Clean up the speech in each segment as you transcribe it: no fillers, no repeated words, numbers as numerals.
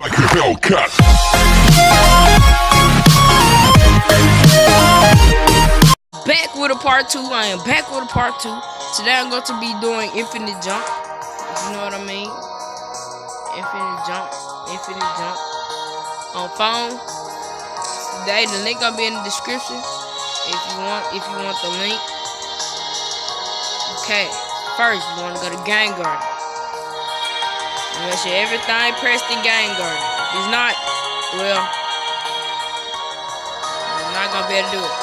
Like a Hellcat. Back with a part 2. I am back with a part 2. Today I'm going to be doing infinite jump. If you know what I mean. Infinite jump on phone. Today the link gonna be in the description. If you want the link. Okay. First you wanna go to Game Garden. Make sure everything pressed in Game Garden. If it's not, well, I'm not gonna be able to do it.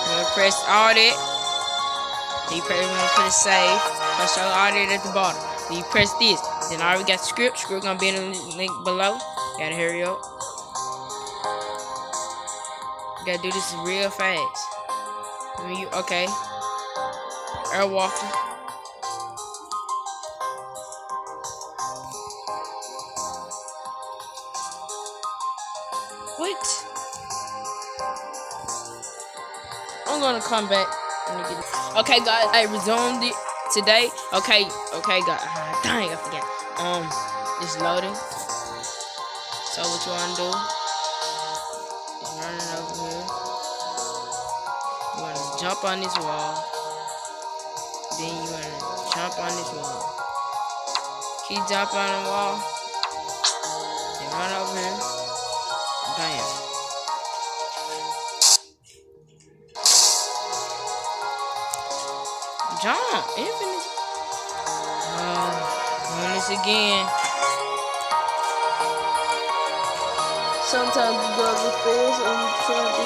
You're gonna press all that. Then you put it save. I'll show all that at the bottom. Then you press this. Then I already got the script. Script gonna be in the link below. Gotta hurry up. You gotta do this real fast. Okay. Air walking. What? I'm gonna come back. Okay, guys, I resumed it today. Okay, guys. Dang, I forgot. It's loading. So what you wanna do? Running over here. You wanna jump on this wall. Then you wanna jump on this wall. Keep jumping on the wall. Then run over here. Bam. Jump, infinite. Doing this again. Sometimes you go a bit fast and you try to.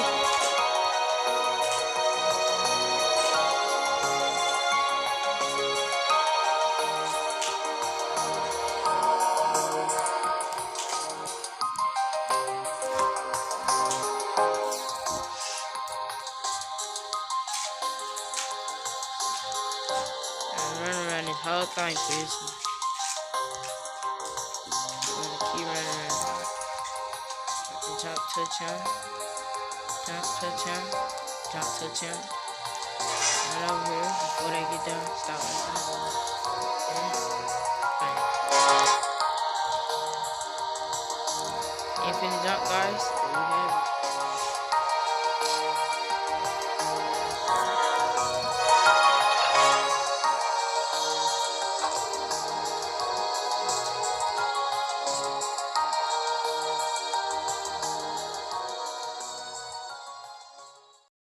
Run around this whole thing, please. Keep running around. Jump, touch him. Jump, touch him. Jump, touch him. Right over here before they get done. Stop right there. Infinite jump, guys.